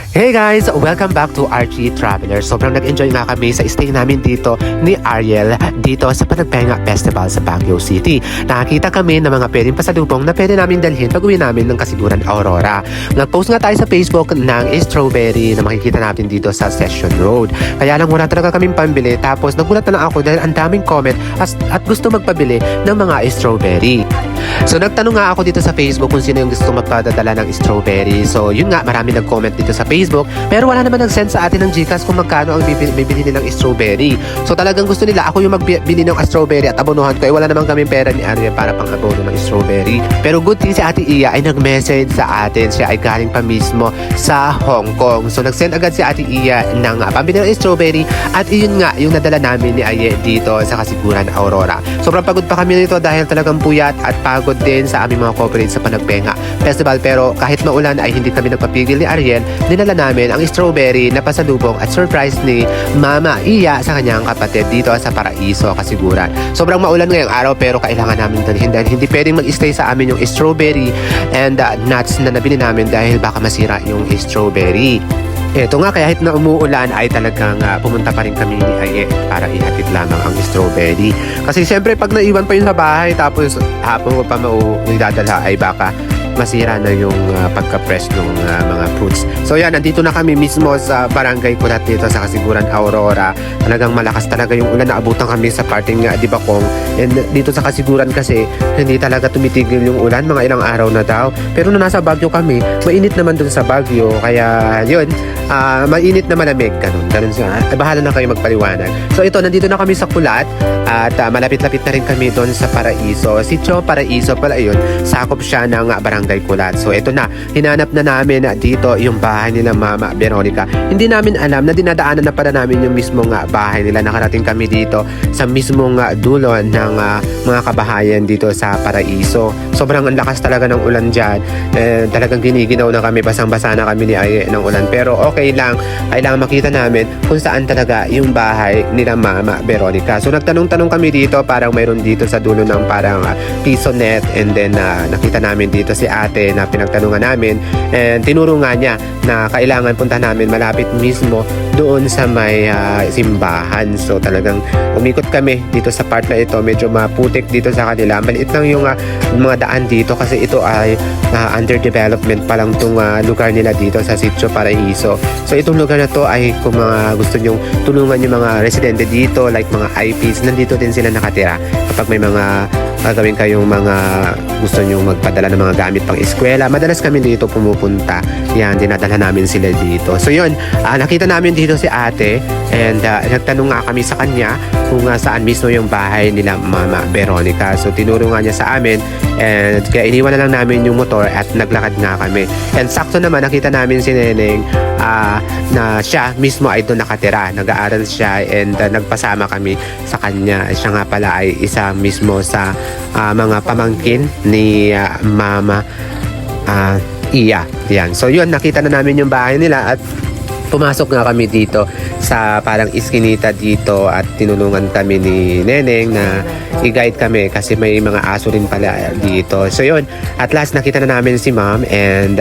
Hey guys! Welcome back to RG Traveler. Sobrang nag-enjoy nga kami sa stay namin dito ni Ariel dito sa Panagbenga Festival sa Baguio City. Nakakita kami ng mga pwedeng pasalubong na pwede namin dalhin pag uwi namin ng Kasiguran Aurora. Nag-post nga tayo sa Facebook ng strawberry na makikita natin dito sa Session Road. Kaya lang wala talaga kaming pambili, tapos nagulat na lang ako dahil ang daming comment at gusto magpabili ng mga strawberry. So nagtanong nga ako dito sa Facebook kung sino yung gusto magpadadala ng strawberry. So yun nga, marami nag-comment dito sa Facebook, pero wala naman nag-send sa atin ng Gcash kung magkano ang bibili nilang strawberry. So talagang gusto nila ako yung magbili ng strawberry at abonohan ko. Wala naman kaming pera ni Ariel para pang abono ng strawberry. Pero good thing si Ate Iya ay nag-message sa atin. Siya ay galing pa mismo sa Hong Kong. So nag-send agad si Ate Iya ng pambili ng strawberry at yun nga yung nadala namin ni Aye dito sa Kasiguran Aurora. Sobrang pagod pa kami dito dahil talagang puyat at pagod din sa aming mga corporate sa Panagbenga Festival, pero kahit maulan ay hindi kami nagpapigil ni Ariel. Dinala namin ang strawberry na pasalubong at surprise ni Mama Iya sa kanyang kapatid dito sa Paraiso, Kasiguran. Sobrang maulan ngayong araw pero kailangan namin dalhin dahil hindi pwedeng mag-stay sa amin yung strawberry and nuts na nabili namin dahil baka masira yung strawberry. Eto nga, kaya kahit na umuulan ay talagang pumunta pa rin kami ni Aye para ihatid lamang ang strawberry. Kasi siyempre pag naiwan pa yun sa bahay tapos hapon ko pa idadala ay baka masira na yung pagka-fresh ng mga fruits. So yan, nandito na kami mismo sa Barangay Kulat dito sa Kasiguran Aurora. Talagang malakas talaga yung ulan, naabutan kami sa parting Dibacong. And dito sa Kasiguran kasi hindi talaga tumitigil yung ulan, mga ilang araw na daw. Pero nung nasa Baguio kami, mainit naman dun sa Baguio. Kaya yun, mainit na malamig, ganun siya. Bahala na kayo magpaliwanag. So ito, nandito na kami sa Kulat at malapit-lapit na rin kami doon sa Paraiso. Sitio Paraiso pala yun, sakop siya ng Barangay Kulat. So ito na, hinanap na namin dito yung bahay nila Mama Veronica. Hindi namin alam na dinadaanan na pala namin yung mismong bahay nila. Nakarating kami dito sa mismong dulo ng mga kabahayan dito sa Paraiso. Sobrang ang lakas talaga ng ulan dyan. Talagang giniginaw na kami, basang-basa na kami ni Aye ng ulan. Pero okay lang, kailangan makita namin kung saan talaga yung bahay nila Mama Veronica. So nagtanong-tanong kami dito, parang mayroon dito sa dulo ng parang piso net, and then nakita namin dito si ate na pinagtanungan namin, and tinuro nga niya na kailangan punta namin malapit mismo doon sa may simbahan. So talagang umikot kami dito sa part na ito, medyo maputik dito sa kanila. Maliit lang yung mga daan dito kasi ito ay under development pa lang itong lugar nila dito sa Sitio Paraiso. So itong lugar na to ay kung mga gusto nyong tulungan yung mga residente dito, like mga IPs, nandito din sila nakatira. Kapag may mga gagawin kayong mga gusto nyong magpadala ng mga gamit pang eskwela, madalas kami dito pumupunta. Yan, dinadala namin sila dito. So yun, nakita namin dito si ate, and nagtanong nga kami sa kanya kung saan mismo yung bahay nila Mama Veronica. So tinuro nga niya sa amin, and kaya iniwan na lang namin yung motor at naglakad nga kami. And sakto naman nakita namin si Neneng na siya mismo ay doon nakatira. Nag-aaral siya, and nagpasama kami sa kanya. Siya nga pala ay isa mismo sa mga pamangkin ni Mama Iya. Yan. So yun, nakita na namin yung bahay nila at pumasok nga kami dito sa parang iskinita dito at tinulungan kami ni Neneng na i-guide kami kasi may mga aso rin pala dito. So yun, at last nakita na namin si Mom, and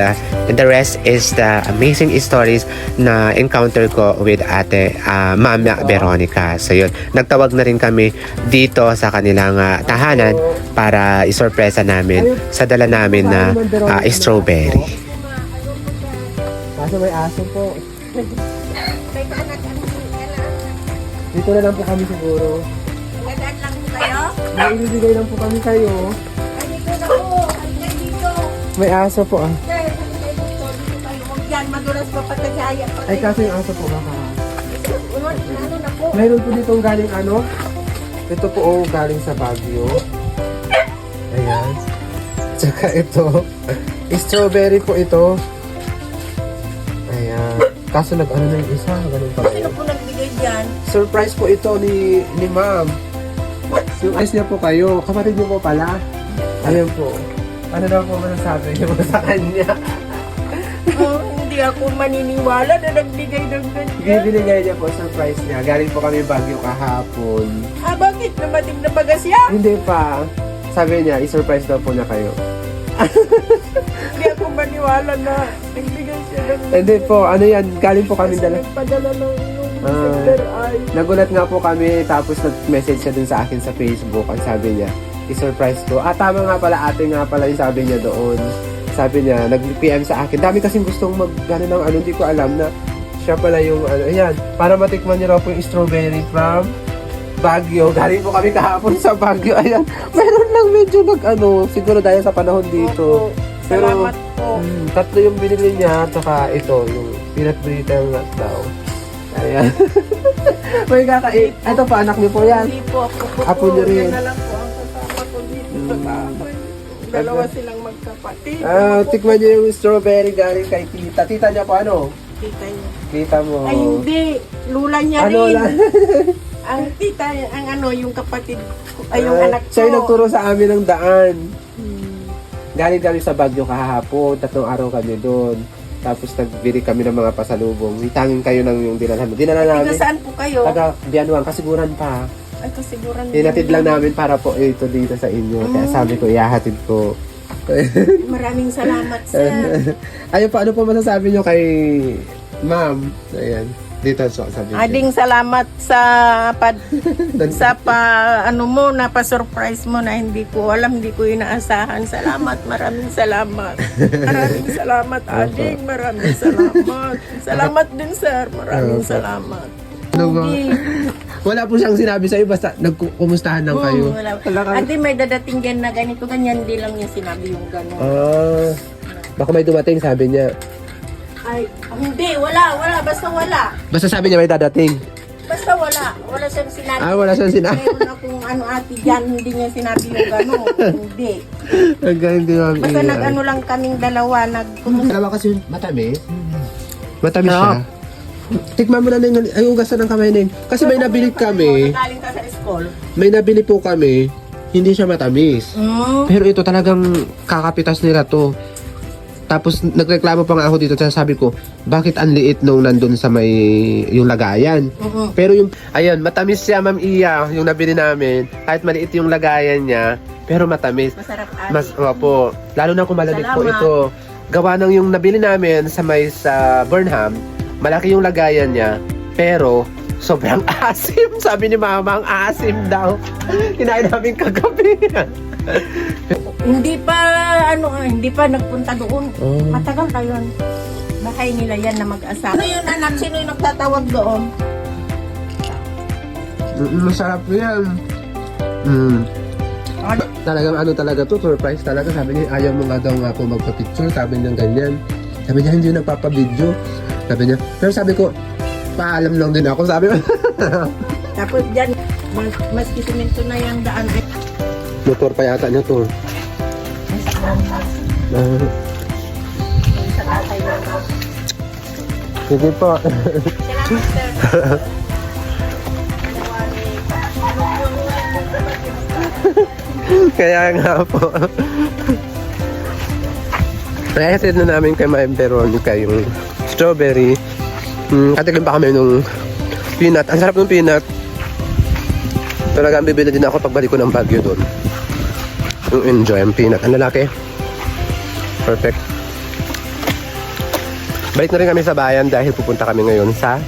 the rest is the amazing stories na encounter ko with ate Mama Veronica. So yun, nagtawag na rin kami dito sa kanilang tahanan para isorpresa namin sa dala namin na strawberry. Kaso may aso po. Dito na lang po kami siguro. Nagdaan lang po kayo? May ibibigay lang po kami kayo. Ay, dito na po. Halika dito. May aso po ah. Sir, halika dito. Dito kayo. Huwag yan. Madulas pa patagaya pa. Ay, kaso yung aso po baka. Ano na po? Mayroon po dito galing ano? Ito po galing sa Baguio. Ayan. Tsaka ito. Strawberry po ito. Ayan. Kaso nag-ano na yung isa. Ganun pa Sino po nagbigay dyan? surprise po ito ni Ma'am. Surprise niya po kayo. Kapatid niyo po pala. Ayan po. Ano daw po masasabi niyo sa kanya? Oh, hindi ako maniniwala na nagbigay ng ganyan. Binigay niya po, surprise niya. Galing po kami Baguio kahapon. Bakit? Namating na bagas yan? Hindi pa. Sabi niya, i-surprise daw po niya kayo. Hindi ako maniwala na nagbigay siya ng... Hindi po, ano yan, galing po kami Kasi dala. nagpadala ng Ah. Silver Eye. Nagulat nga po kami, tapos nag-message siya dun sa akin sa Facebook. Ang sabi niya, i-surprise ko. Tama nga pala, ate nga pala yung sabi niya doon. Sabi niya, nag-PM sa akin. Dami kasing gustong gano'n ng ano, hindi ko alam na siya pala yung ano. Ayan, para matikman niyo raw po yung strawberry from Baguio. Galing po kami kahapon sa Baguio. Ayan, meron lang medyo ano, siguro dahil sa panahon dito. Opo. Salamat po. Tatlo yung binili niya, tsaka ito, yung peanut brittle nut daw. Ayan. May kakain. Ito pa, anak niyo po yan. Hindi po ako po. Apo niyo rin. Yan na lang po ang kasama ko dito sa bahay. Dalawa silang magkapatid. Tikman niyo yung strawberry galing kay tita. Tita niya po ano? Tita niya. Kita mo. Ay hindi. Lula niya Ano rin. lang? Ang tita, ang ano, yung kapatid ko, ay yung anak ko. Siya yung nagturo sa amin ng daan. Hmm. Galing kami sa Baguio kahapon. 3 araw kami doon. Tapos nagbili kami ng mga pasalubong. Hitangin kayo ng yung dinalhan mo. Dinala Tiga namin. saan po kayo? Taga Bianuan, kasiguran pa. Ay, kasiguran. Hinatid lang namin para po ito dito sa inyo. Kaya sabi ko, ihahatid ko. Maraming salamat, sir. Ayun pa, ano po masasabi nyo kay ma'am? Ayan. Dito so, sabi niyo. Ading salamat sa ano mo, na pa-surprise mo na hindi ko alam, hindi ko inaasahan. Salamat, maraming salamat. Maraming salamat, Ading. Maraming salamat. Salamat din, sir. Maraming salamat. Ano ba? Hindi. Wala po siyang sinabi sa'yo, basta nagkumustahan lang kayo. Wala. Ading, may dadating din na ganito, ganyan, hindi lang niya sinabi yung gano'n. Baka may dumating, sabi niya. Ay, hindi, wala, basta wala. Basta sabi niya may dadating. Basta wala siyang sinabi. Wala siyang sinabi. Meron akong ano ate dyan, hindi niya sinabi yung gano'n. Hindi. Hanggang hindi ma'am Basta nag-ano lang kaming dalawa, Dalawa kasi matamis. Matamis siya. Tikman mo na Neng, ay ugasan ng kamay Neng. Kasi may nabili kami, Galing ka sa school. may nabili po kami, hindi siya matamis. Pero ito talagang kakapitas nila to. Tapos nagreklamo pa nga ako dito, sabi ko, bakit ang liit nung nandun sa may yung lagayan? Pero yung, ayan, matamis siya Ma'am Iya, yung nabili namin. Kahit maliit yung lagayan niya, pero matamis. Masarap ate. Mas, opo, lalo na kung malamig po Salamat. ito. Gawa ng yung nabili namin sa may sa Burnham, malaki yung lagayan niya, pero sobrang asim. Sabi ni Mama, ang asim daw. Kinain namin kagabi. Hindi pa nagpunta doon. Matagal na yun. Bahay nila yan na mag-asawa. Ano yun anak? Sino yung nagtatawag doon? Masarap yan. Talagang ano talaga to, surprise talaga. Sabi niya, ayaw mo nga daw nga po magpa-picture. Sabi niya ganyan. Sabi niya, hindi nagpapa-video. Sabi niya, pero sabi ko, paalam lang din ako. Sabi ko. Tapos dyan, mas kisimento na yung daan. Motor pa yata niya to. Sa tatay na. Sige po. Salamat, sir. Kaya nga po. Nakahatid na namin kay Ma'am Veronica yung strawberry. Katikim pa kami nung peanut. Ang sarap ng peanut. Talagang bibili din ako pagbalik ko ng Baguio doon. Yung enjoy ang peanut. Ang lalaki. Perfect. Balik na rin kami sa bayan dahil pupunta kami ngayon sa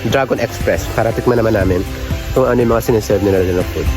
Dragon Express para tikman naman namin kung ano yung mga siniserve nila na food.